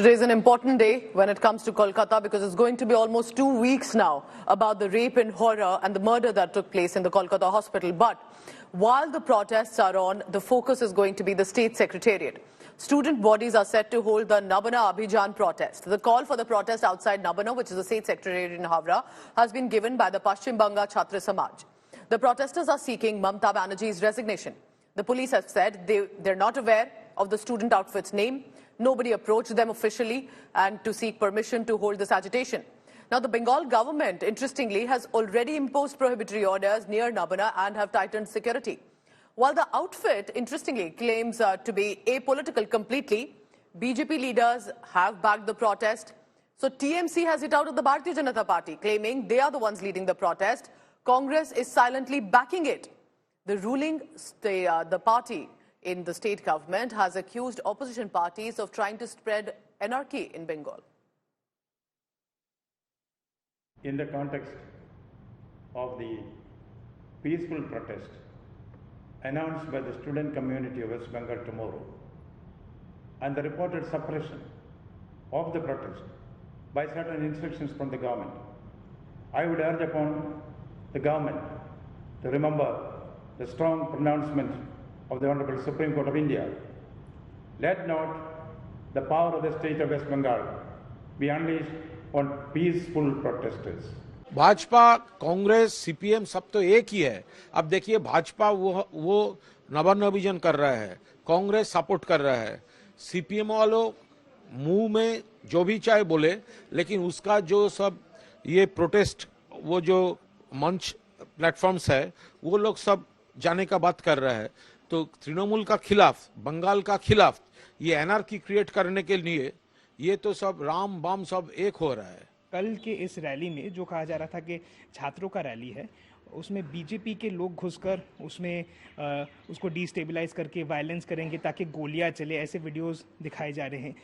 Today is an important day when it comes to Kolkata because it's going to be almost 2 weeks now about the rape and horror and the murder that took place in the Kolkata hospital. But while the protests are on, the focus is going to be the state secretariat. Student bodies are set to hold the Nabana Abhijan protest. The call for the protest outside Nabana, which is the state secretariat in Howrah, has been given by the Paschim Banga Chhatra Samaj. The protesters are seeking Mamata Banerjee's resignation. The police have said they're not aware of the student outfit's name. Nobody approached them officially and to seek permission to hold this agitation. Now, the Bengal government, interestingly, has already imposed prohibitory orders near Nabana and have tightened security. While the outfit, interestingly, claims to be apolitical completely, BJP leaders have backed the protest. So TMC has hit out at the Bharatiya Janata Party, claiming they are the ones leading the protest. Congress is silently backing it. The ruling the party in the state government has accused opposition parties of trying to spread anarchy in Bengal. In the context of the peaceful protest announced by the student community of West Bengal tomorrow and the reported suppression of the protest by certain instructions from the government, I would urge upon the government to remember the strong pronouncement of the Honorable Supreme Court of India. Let not the power of the state of West Bengal be unleashed on peaceful protesters. Bhajpa, Congress, CPM सब तो एक ही है. अब देखिए भाजपा वो नबान्न अभियान कर रहा है, कांग्रेस सपोर्ट कर रहा है, सीपीएम वालों मुंह में जो भी चाहे बोले, लेकिन उसका जो सब ये प्रोटेस्ट वो जो मंच प्लेटफॉर्म्स है वो लोग सब जाने का बात कर रहा है. तो तृणमूल का खिलाफ, बंगाल का खिलाफ ये एनआरकी क्रिएट करने के लिए ये तो सब राम बाम सब एक हो रहा है. कल के इस रैली में जो कहा जा रहा था कि छात्रों का रैली है, उसमें बीजेपी के लोग घुसकर उसमें उसको डिस्टेबलाइज करके वायलेंस करेंगे ताकि गोलियां चले, ऐसे वीडियोस दिखाए जा रहे हैं.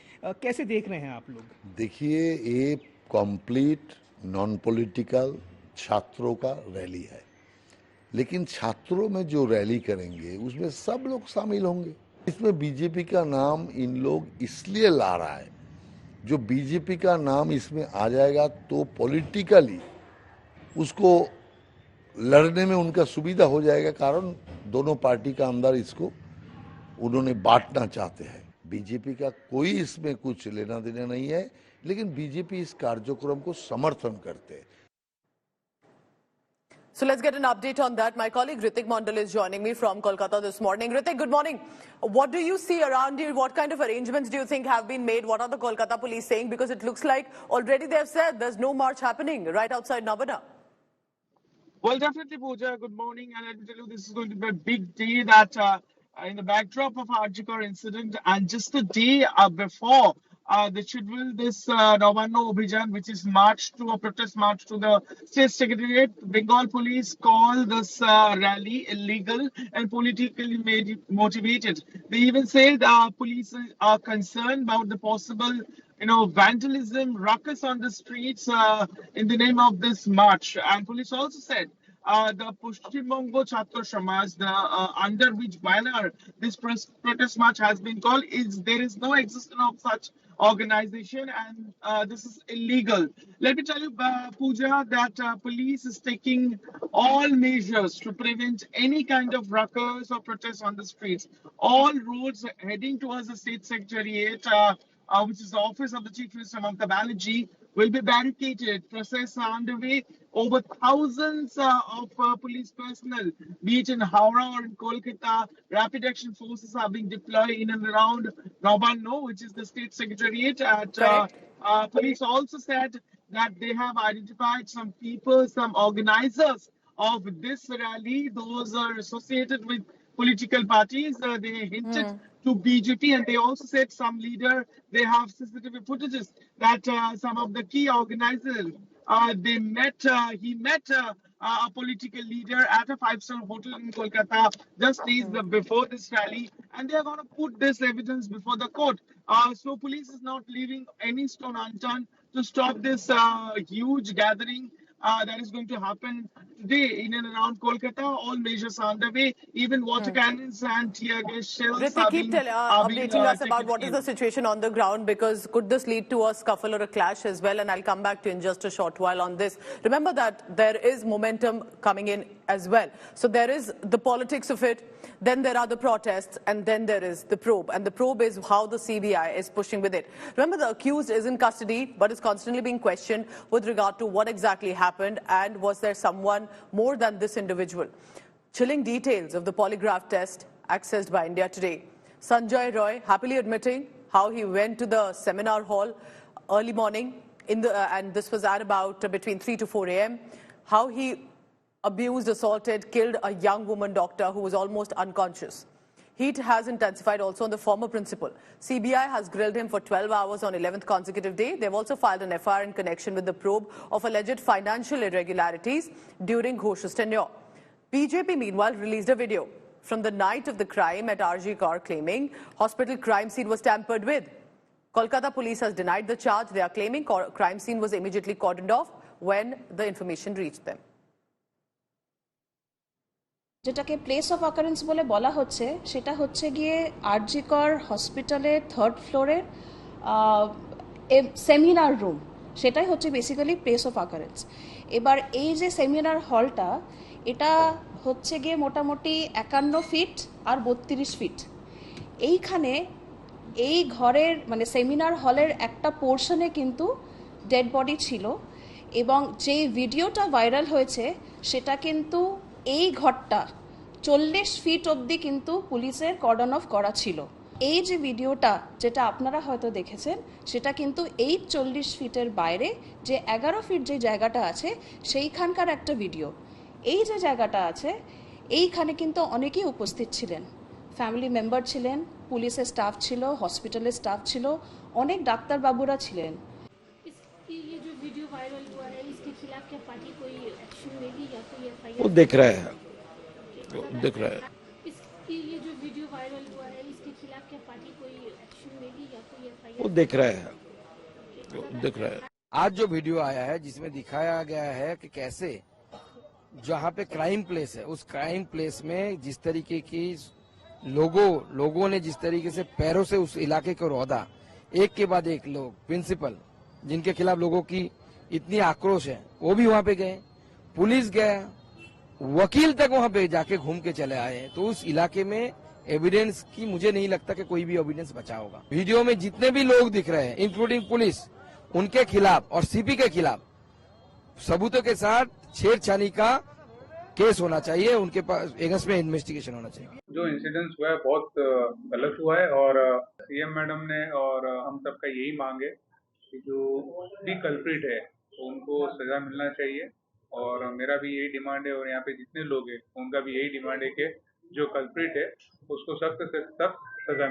कैसे देख रहे हैं आप लोग? देखिए, ये कंप्लीट नॉन पॉलिटिकल छात्रों का रैली है, लेकिन छात्रों में जो रैली करेंगे उसमें सब लोग शामिल होंगे. इसमें बीजेपी का नाम इन लोग इसलिए ला रहा है, जो बीजेपी का नाम इसमें आ जाएगा तो पॉलिटिकली उसको लड़ने में उनका सुविधा हो जाएगा, कारण दोनों पार्टी का अंदर इसको उन्होंने बांटना चाहते हैं. बीजेपी का कोई इसमें कुछ लेना देना नहीं है, लेकिन बीजेपी इस कार्यक्रम को समर्थन करते हैं. So let's get an update on that. My colleague Ritik Mandal is joining me from Kolkata this morning. Ritik, good morning. What do you see around here? What kind of arrangements do you think have been made? What are the Kolkata police saying? Because it looks like already they've said there's no march happening right outside Nabana. Well, definitely, Pooja. Good morning. And let me tell you, this is going to be a big day that in the backdrop of Arjikar incident and just the day before the schedule, this Navanno Abhijan, which is a protest march to the state secretariat, Bengal police call this rally illegal and politically motivated. They even say the police are concerned about the possible vandalism, ruckus on the streets in the name of this march. And police also said the Paschim Banga Chhatra Samaj, under which banner this protest march has been called, there is no existence of such organization, and this is illegal. Let me tell you, Pooja, that police is taking all measures to prevent any kind of ruckus or protests on the streets. All roads heading towards the state secretariat, which is the office of the Chief Minister Mamata Banerjee, will be barricaded. Process are underway. Over thousands of police personnel, be it in Howrah or in Kolkata, rapid action forces are being deployed in and around Nabanno, which is the state secretariat. Police also said that they have identified some people, some organizers of this rally. Those are associated with political parties. They hinted to BJP, and they also said some leader, they have CCTV footages that some of the key organizers, he met a political leader at a five-star hotel in Kolkata just days before this rally, and they are going to put this evidence before the court. So police is not leaving any stone unturned to stop this huge gathering that is going to happen today in and around Kolkata. All measures are underway. Even water cannons and tear gas shells Ritik, keep updating us about taken what is in. the situation on the ground, because could this lead to a scuffle or a clash as well? And I'll come back to you in just a short while on this. Remember that there is momentum coming in as well. So there is the politics of it, then there are the protests, and then there is the probe. And the probe is how the CBI is pushing with it. Remember, the accused is in custody, but is constantly being questioned with regard to what exactly happened and was there someone more than this individual. Chilling details of the polygraph test accessed by India Today. Sanjay Roy happily admitting how he went to the seminar hall early morning, and this was at about between 3 to 4 a.m., how he abused, assaulted, killed a young woman doctor who was almost unconscious. Heat has intensified also on the former principal. CBI has grilled him for 12 hours on 11th consecutive day. They've also filed an FIR in connection with the probe of alleged financial irregularities during Ghosh's tenure. BJP, meanwhile, released a video from the night of the crime at RG Kar, claiming hospital crime scene was tampered with. Kolkata police has denied the charge. They are claiming crime scene was immediately cordoned off when the information reached them. যেটাকে place of occurrence বলে বলা হচ্ছে সেটা হচ্ছে গিয়ে আরজি কর হসপিটালের 3rd ফ্লোরের সেমিনার রুম, সেটাই হচ্ছে বেসিক্যালি প্লেস অফ অকারেন্স। এবার এই যে সেমিনার হলটা, এটা হচ্ছে গিয়ে মোটামুটি 51 ফিট আর 32 ফিট। এইখানে এই ঘরের মানে সেমিনার হলের একটা পোর্শনে কিন্তু ডেড বডি ছিল, এবং যে ভিডিওটা ভাইরাল হয়েছে সেটা কিন্তু এই ঘরটা 40 ফিট অবধি কিন্তু পুলিশের কর্ডন অফ করা ছিল। এই যে ভিডিওটা যেটা আপনারা হয়তো দেখেছেন সেটা কিন্তু এই 40 ফিটের বাইরে যে 11 ফিট যে জায়গাটা আছে সেইখানকার একটা ভিডিও। এই যে জায়গাটা আছে এইখানে কিন্তু অনেকেই উপস্থিত ছিলেন, ফ্যামিলি মেম্বার ছিলেন, পুলিশের স্টাফ ছিল, হসপিটালের স্টাফ ছিল, অনেক ডাক্তারবাবুরা ছিলেন। ये जो वीडियो वायरल हुआ है इसके खिलाफ क्या पार्टी कोई एक्शन लेगी या कोई एफआईआर? वो देख रहे हैं, देख रहे हैं। ये जो वीडियो वायरल हुआ है इसके खिलाफ क्या पार्टी कोई एक्शन लेगी या कोई एफआईआर? वो देख रहे हैं, देख रहे हैं। आज जो वीडियो आया है जिसमें दिखाया गया है कि कैसे जहां पे क्राइम प्लेस है उस क्राइम प्लेस में जिस तरीके की लोगों ने जिस तरीके से पैरों से उस इलाके को रौदा, एक के बाद एक लोग प्रिंसिपल जिनके खिलाफ लोगों की इतनी आक्रोश है वो भी वहां पे गए, पुलिस गया, वकील तक वहां पे जाके घूम के चले आए। तो उस इलाके में एविडेंस की मुझे नहीं लगता कि कोई भी एविडेंस बचा होगा। वीडियो में जितने भी लोग दिख रहे हैं इंक्लूडिंग पुलिस, उनके खिलाफ और सीपी के खिलाफ सबूतों के साथ छेड़छानी का केस होना चाहिए, उनके पास एगेंस्ट में इन्वेस्टिगेशन होना चाहिए। जो इंसिडेंस हुआ है बहुत गलत हुआ है और सीएम मैडम ने और हम सबका यही मांग है कि जो भी कल्प्रिट है उनको सजा मिलना चाहिए। और मेरा भी यही डिमांड है और यहाँ पे जितने लोग हैं उनका भी यही डिमांड है कि जो कल्प्रिट है उसको सख्त से सख्त सजा